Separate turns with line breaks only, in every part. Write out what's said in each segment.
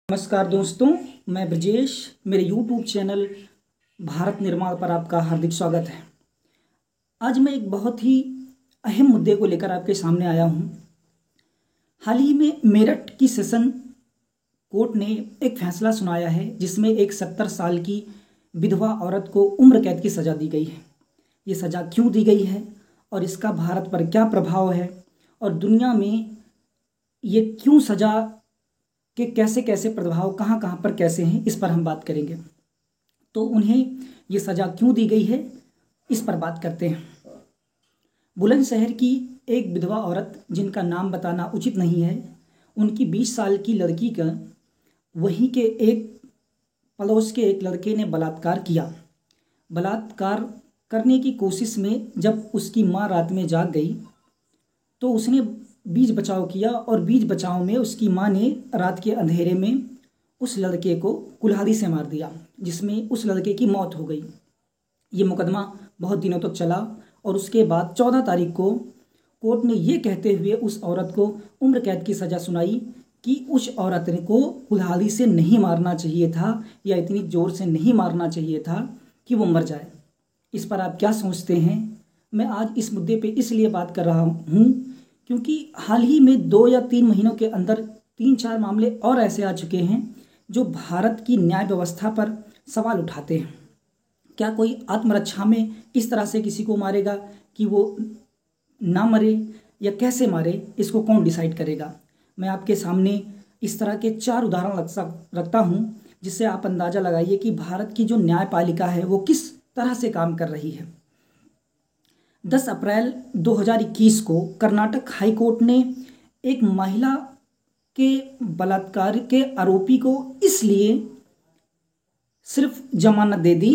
नमस्कार दोस्तों, मैं ब्रजेश। मेरे YouTube चैनल भारत निर्माण पर आपका हार्दिक स्वागत है। आज मैं एक बहुत ही अहम मुद्दे को लेकर आपके सामने आया हूं। हाल ही में मेरठ की सेशन कोर्ट ने एक फैसला सुनाया है जिसमें एक 70 साल की विधवा औरत को उम्र कैद की सज़ा दी गई है। ये सज़ा क्यों दी गई है और इसका भारत पर क्या प्रभाव है और दुनिया में ये क्यों सज़ा कि कैसे कैसे प्रभाव कहाँ कहाँ पर कैसे हैं, इस पर हम बात करेंगे। तो उन्हें ये सज़ा क्यों दी गई है, इस पर बात करते हैं। बुलंदशहर की एक विधवा औरत, जिनका नाम बताना उचित नहीं है, उनकी 20 साल की लड़की का वहीं के एक पड़ोस के एक लड़के ने बलात्कार किया। बलात्कार करने की कोशिश में जब उसकी माँ रात में जाग गई तो उसने बीच बचाव किया और बीच बचाव में उसकी माँ ने रात के अंधेरे में उस लड़के को कुल्हाड़ी से मार दिया, जिसमें उस लड़के की मौत हो गई। ये मुकदमा बहुत दिनों तक चला और उसके बाद 14 तारीख को कोर्ट ने ये कहते हुए उस औरत को उम्र कैद की सज़ा सुनाई कि उस औरत को कुल्हाड़ी से नहीं मारना चाहिए था या इतनी ज़ोर से नहीं मारना चाहिए था कि वो मर जाए। इस पर आप क्या सोचते हैं? मैं आज इस मुद्दे पे इसलिए बात कर रहा हूँ क्योंकि हाल ही में 2 या 3 महीनों के अंदर 3-4 मामले और ऐसे आ चुके हैं जो भारत की न्याय व्यवस्था पर सवाल उठाते हैं। क्या कोई आत्मरक्षा में इस तरह से किसी को मारेगा कि वो ना मरे या कैसे मारे, इसको कौन डिसाइड करेगा? मैं आपके सामने इस तरह के 4 उदाहरण रखता हूँ जिससे आप अंदाज़ा लगाइए कि भारत की जो न्यायपालिका है वो किस तरह से काम कर रही है। 10 अप्रैल 2021 को कर्नाटक हाई कोर्ट ने एक महिला के बलात्कार के आरोपी को इसलिए सिर्फ जमानत दे दी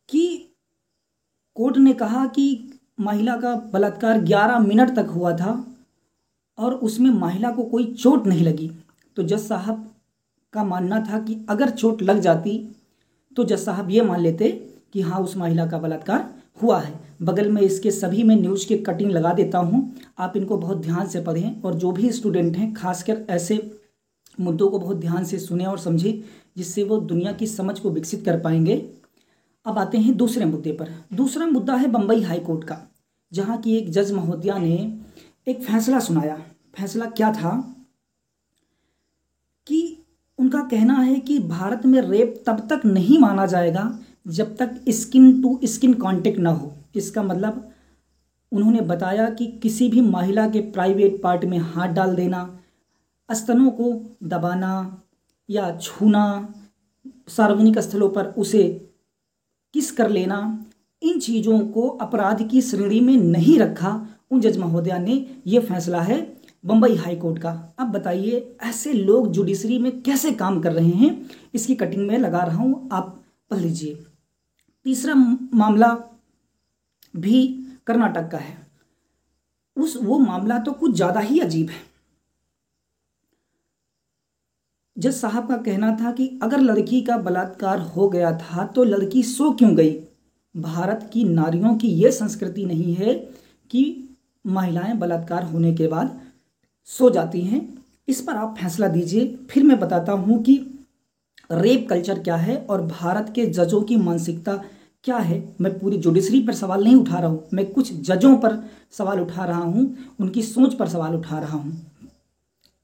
कि कोर्ट ने कहा कि महिला का बलात्कार 11 मिनट तक हुआ था और उसमें महिला को कोई चोट नहीं लगी। तो जज साहब का मानना था कि अगर चोट लग जाती तो जज साहब ये मान लेते कि हाँ, उस महिला का बलात्कार हुआ है। बगल में इसके सभी में न्यूज़ की कटिंग लगा देता हूँ, आप इनको बहुत ध्यान से पढ़ें और जो भी स्टूडेंट हैं खासकर ऐसे मुद्दों को बहुत ध्यान से सुने और समझें जिससे वो दुनिया की समझ को विकसित कर पाएंगे। अब आते हैं दूसरे मुद्दे पर। दूसरा मुद्दा है बम्बई हाई कोर्ट का, जहाँ की एक जज महोदया ने एक फैसला सुनाया। फैसला क्या था कि उनका कहना है कि भारत में रेप तब तक नहीं माना जाएगा जब तक स्किन टू स्किन कांटेक्ट ना हो। इसका मतलब उन्होंने बताया कि किसी भी महिला के प्राइवेट पार्ट में हाथ डाल देना, स्तनों को दबाना या छूना, सार्वजनिक स्थलों पर उसे किस कर लेना, इन चीज़ों को अपराध की श्रेणी में नहीं रखा। उन जज महोदया ने ये फैसला है बम्बई हाई कोर्ट का। अब बताइए ऐसे लोग जुडिशरी में कैसे काम कर रहे हैं, इसकी कटिंग में लगा रहा हूँ, आप पढ़ लीजिए। तीसरा मामला भी कर्नाटक का है। वो मामला तो कुछ ज़्यादा ही अजीब है। जज साहब का कहना था कि अगर लड़की का बलात्कार हो गया था तो लड़की सो क्यों गई? भारत की नारियों की यह संस्कृति नहीं है कि महिलाएं बलात्कार होने के बाद सो जाती हैं। इस पर आप फैसला दीजिए। फिर मैं बताता हूं कि रेप कल्चर क्या है और भारत के जजों की मानसिकता क्या है। मैं पूरी जुडिशरी पर सवाल नहीं उठा रहा हूँ, मैं कुछ जजों पर सवाल उठा रहा हूँ, उनकी सोच पर सवाल उठा रहा हूँ।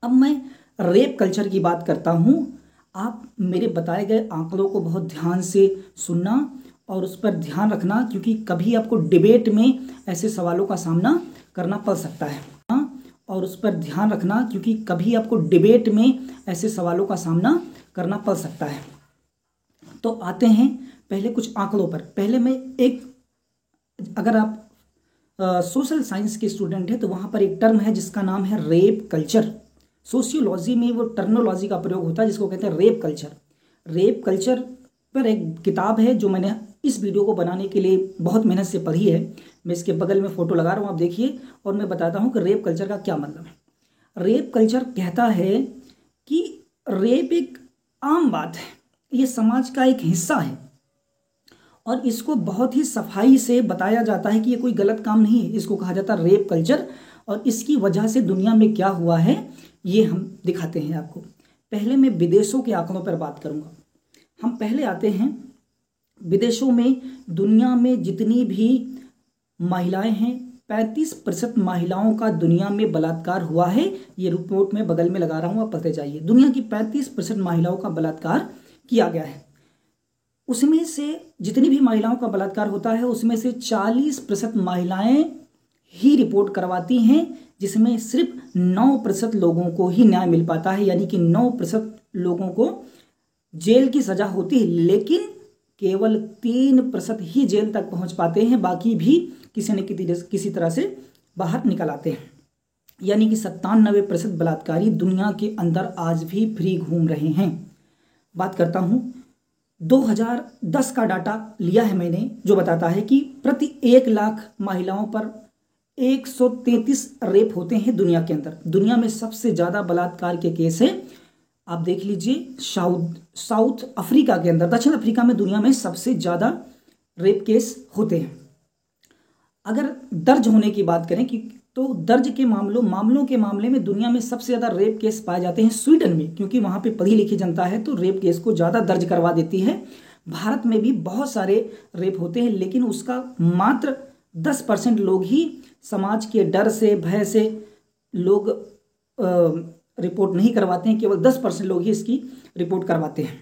अब मैं रेप कल्चर की बात करता हूँ। आप मेरे बताए गए आंकड़ों को बहुत ध्यान से सुनना और उस पर ध्यान रखना, क्योंकि कभी आपको डिबेट में ऐसे सवालों का सामना करना पड़ सकता है। और उस पर ध्यान रखना क्योंकि कभी आपको डिबेट में ऐसे सवालों का सामना करना पड़ सकता है। तो आते हैं पहले कुछ आंकड़ों पर। पहले मैं अगर आप सोशल साइंस के स्टूडेंट हैं तो वहाँ पर एक टर्म है जिसका नाम है रेप कल्चर। सोशियोलॉजी में वो टर्मिनोलॉजी का प्रयोग होता है जिसको कहते हैं रेप कल्चर। रेप कल्चर पर एक किताब है जो मैंने इस वीडियो को बनाने के लिए बहुत मेहनत से पढ़ी है। मैं इसके बगल में फ़ोटो लगा रहा हूँ, आप देखिए, और मैं बताता हूँ कि रेप कल्चर का क्या मतलब है। रेप कल्चर कहता है कि रेप एक आम बात है, ये समाज का एक हिस्सा है और इसको बहुत ही सफाई से बताया जाता है कि ये कोई गलत काम नहीं है। इसको कहा जाता है रेप कल्चर और इसकी वजह से दुनिया में क्या हुआ है ये हम दिखाते हैं आपको। पहले मैं विदेशों के आंकड़ों पर बात करूंगा। हम पहले आते हैं विदेशों में। दुनिया में जितनी भी महिलाएं हैं, 35% महिलाओं का दुनिया में बलात्कार हुआ है। ये रिपोर्ट मैं बगल में लगा रहा हूं, आप पढ़ते जाइए। दुनिया की 35% महिलाओं का बलात्कार किया गया है। उसमें से जितनी भी महिलाओं का बलात्कार होता है उसमें से 40% महिलाएं ही रिपोर्ट करवाती हैं, जिसमें सिर्फ 9% लोगों को ही न्याय मिल पाता है, यानी कि 9% लोगों को जेल की सजा होती है, लेकिन केवल 3% ही जेल तक पहुंच पाते हैं, बाकी भी किसी न किसी तरह से बाहर निकल आते हैं। यानी कि 97% बलात्कारी दुनिया के अंदर आज भी फ्री घूम रहे हैं। बात करता हूं 2010 का डाटा लिया है मैंने, जो बताता है कि प्रति 1 लाख महिलाओं पर 133 रेप होते हैं दुनिया के अंदर। दुनिया में सबसे ज्यादा बलात्कार के केस है, आप देख लीजिए, साउथ अफ्रीका के अंदर, दक्षिण अफ्रीका में दुनिया में सबसे ज्यादा रेप केस होते हैं। अगर दर्ज होने की बात करें कि तो दर्ज के मामलों के मामले में दुनिया में सबसे ज्यादा रेप केस पाए जाते हैं स्वीडन में, क्योंकि वहां पे पढ़ी लिखी जनता है तो रेप केस को ज्यादा दर्ज करवा देती है। भारत में भी बहुत सारे रेप होते हैं, लेकिन उसका मात्र 10% लोग ही समाज के डर से, भय से लोग रिपोर्ट नहीं करवाते हैं। केवल 10% लोग ही इसकी रिपोर्ट करवाते हैं।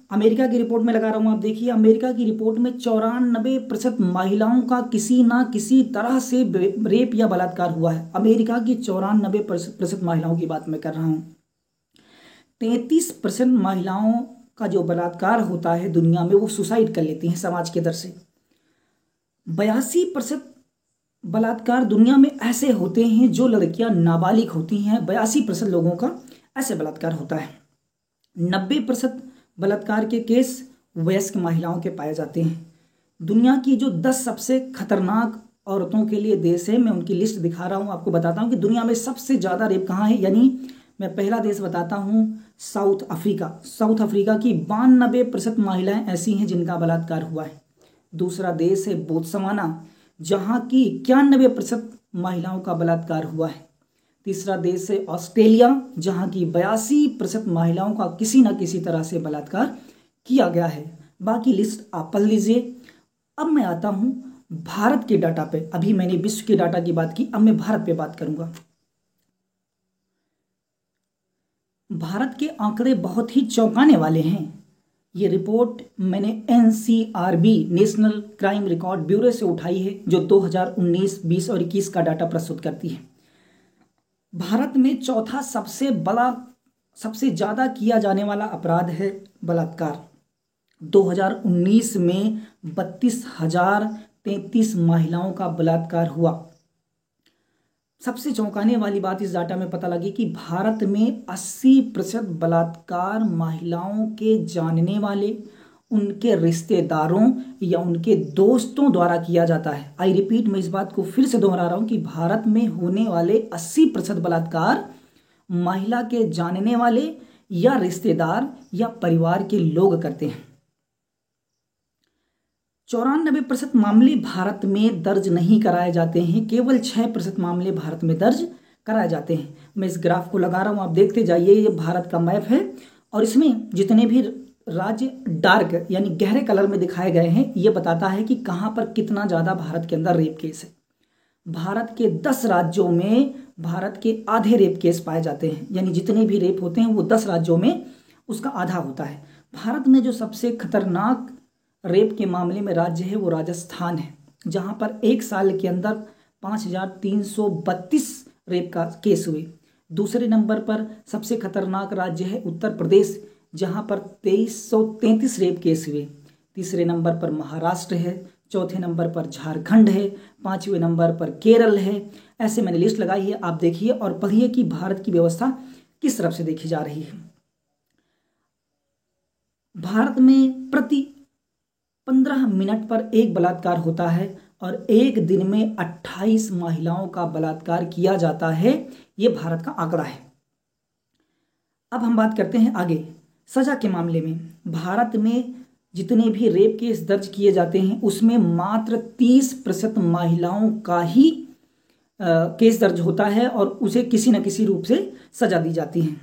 अमेरिका की रिपोर्ट में लगा रहा हूं, आप देखिए, अमेरिका की रिपोर्ट में 94% महिलाओं का किसी ना किसी तरह से रेप या बलात्कार हुआ है। अमेरिका की 94% महिलाओं की बात मैं कर रहा हूं। 33% महिलाओं का जो बलात्कार होता है दुनिया में, वो सुसाइड कर लेती हैं समाज के डर से। 82% बलात्कार दुनिया में ऐसे होते हैं जो लड़कियां नाबालिग होती हैं। 82% लोगों का ऐसे बलात्कार होता है। 90% बलात्कार के केस वयस्क महिलाओं के पाए जाते हैं। दुनिया की जो 10 सबसे खतरनाक औरतों के लिए देश है, मैं उनकी लिस्ट दिखा रहा हूं, आपको बताता हूं कि दुनिया में सबसे ज्यादा रेप कहां है। यानी मैं पहला देश बताता हूं, साउथ अफ्रीका। साउथ अफ्रीका की 92% महिलाएं ऐसी हैं जिनका बलात्कार हुआ है। दूसरा देश है बोत्सवाना, जहां की 91% महिलाओं का बलात्कार हुआ है। तीसरा देश है ऑस्ट्रेलिया, जहां की 82% महिलाओं का किसी न किसी तरह से बलात्कार किया गया है। बाकी लिस्ट आप पढ़ लीजिए। अब मैं आता हूं भारत के डाटा पे। अभी मैंने विश्व के डाटा की बात की, अब मैं भारत पे बात करूंगा। भारत के आंकड़े बहुत ही चौंकाने वाले हैं। ये रिपोर्ट मैंने NCRB national crime record bureau से उठाई है, जो 2019, 20 और 21 का डाटा प्रस्तुत करती है। भारत में चौथा सबसे ज्यादा किया जाने वाला अपराध है बलात्कार। 2019 में 32,033 महिलाओं का बलात्कार हुआ। सबसे चौंकाने वाली बात इस डाटा में पता लगी कि भारत में 80% बलात्कार महिलाओं के जानने वाले, उनके रिश्तेदारों या उनके दोस्तों द्वारा किया जाता है। आई रिपीट, मैं इस बात को फिर से दोहरा रहा हूं कि भारत में होने वाले 80% बलात्कार महिला के जानने वाले या रिश्तेदार या परिवार के लोग करते हैं। 94% मामले भारत में दर्ज नहीं कराए जाते हैं, केवल 6% मामले भारत में दर्ज कराए जाते हैं। मैं इस ग्राफ को लगा रहा हूं, आप देखते जाइए। ये भारत का मैप है और इसमें जितने भी राज्य डार्क यानी गहरे कलर में दिखाए गए हैं, ये बताता है कि कहां पर कितना ज्यादा भारत के अंदर रेप केस है। भारत के 10 राज्यों में भारत के आधे रेप केस पाए जाते हैं, यानी जितने भी रेप होते हैं वो 10 राज्यों में उसका आधा होता है। भारत में जो सबसे खतरनाक रेप के मामले में राज्य है वो राजस्थान है, जहां पर 1 साल के अंदर 5,332 रेप का केस हुए। दूसरे नंबर पर सबसे खतरनाक राज्य है उत्तर प्रदेश, जहां पर 2,333 रेप केस हुए। तीसरे नंबर पर महाराष्ट्र है, चौथे नंबर पर झारखंड है, 5वें नंबर पर केरल है। ऐसे मैंने लिस्ट लगाई है, आप देखिए और पढ़िए कि भारत की व्यवस्था किस तरफ से देखी जा रही है। भारत में प्रति 15 मिनट पर एक बलात्कार होता है और एक दिन में 28 महिलाओं का बलात्कार किया जाता है। यह भारत का आंकड़ा है। अब हम बात करते हैं आगे सजा के मामले में। भारत में जितने भी रेप केस दर्ज किए जाते हैं उसमें मात्र 30% महिलाओं का ही केस दर्ज होता है और उसे किसी न किसी रूप से सजा दी जाती है।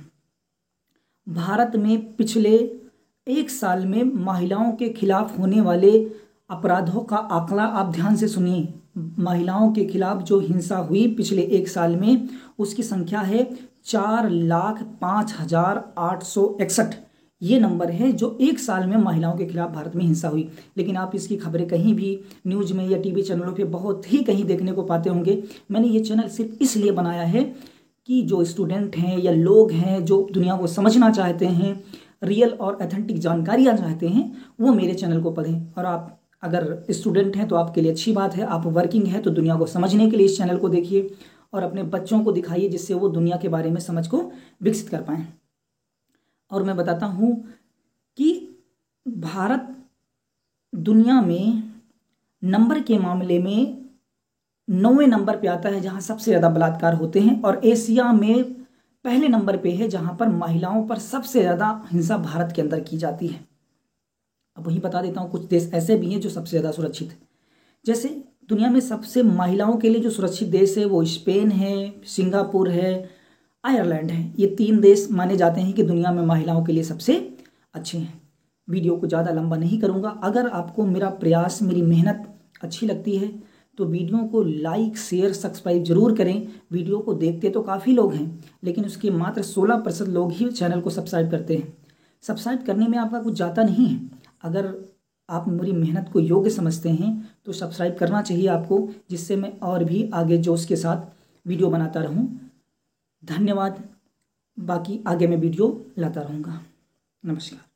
भारत में पिछले 1 साल में महिलाओं के खिलाफ होने वाले अपराधों का आंकड़ा आप ध्यान से सुनिए। महिलाओं के खिलाफ जो हिंसा हुई पिछले 1 साल में, उसकी संख्या है 4,05,861। ये नंबर है जो 1 साल में महिलाओं के खिलाफ भारत में हिंसा हुई। लेकिन आप इसकी खबरें कहीं भी न्यूज़ में या टीवी चैनलों पे बहुत ही कहीं देखने को पाते होंगे। मैंने ये चैनल सिर्फ इसलिए बनाया है कि जो स्टूडेंट हैं या लोग हैं जो दुनिया को समझना चाहते हैं, रियल और ऑथेंटिक जानकारियाँ चाहते हैं, वो मेरे चैनल को पढ़ें। और आप अगर स्टूडेंट हैं तो आपके लिए अच्छी बात है, आप वर्किंग हैं तो दुनिया को समझने के लिए इस चैनल को देखिए और अपने बच्चों को दिखाइए, जिससे वो दुनिया के बारे में समझ को विकसित कर पाएँ। और मैं बताता हूँ कि भारत दुनिया में नंबर के मामले में 9वें नंबर पे आता है जहाँ सबसे ज़्यादा बलात्कार होते हैं, और एशिया में पहले नंबर पे है जहाँ पर महिलाओं पर सबसे ज़्यादा हिंसा भारत के अंदर की जाती है। अब वही बता देता हूँ, कुछ देश ऐसे भी हैं जो सबसे ज़्यादा सुरक्षित है। जैसे दुनिया में सबसे महिलाओं के लिए जो सुरक्षित देश है वो स्पेन है, सिंगापुर है, आयरलैंड है। ये 3 देश माने जाते हैं कि दुनिया में महिलाओं के लिए सबसे अच्छे हैं। वीडियो को ज़्यादा लंबा नहीं करूँगा। अगर आपको मेरा प्रयास, मेरी मेहनत अच्छी लगती है तो वीडियो को लाइक, शेयर, सब्सक्राइब जरूर करें। वीडियो को देखते तो काफ़ी लोग हैं, लेकिन उसके मात्र 16% लोग ही चैनल को सब्सक्राइब करते हैं। सब्सक्राइब करने में आपका कुछ जाता नहीं है। अगर आप मेरी मेहनत को योग्य समझते हैं तो सब्सक्राइब करना चाहिए आपको, जिससे मैं और भी आगे जोश के साथ वीडियो बनाता रहूं। धन्यवाद। बाकी आगे मैं वीडियो लाता रहूँगा। नमस्कार।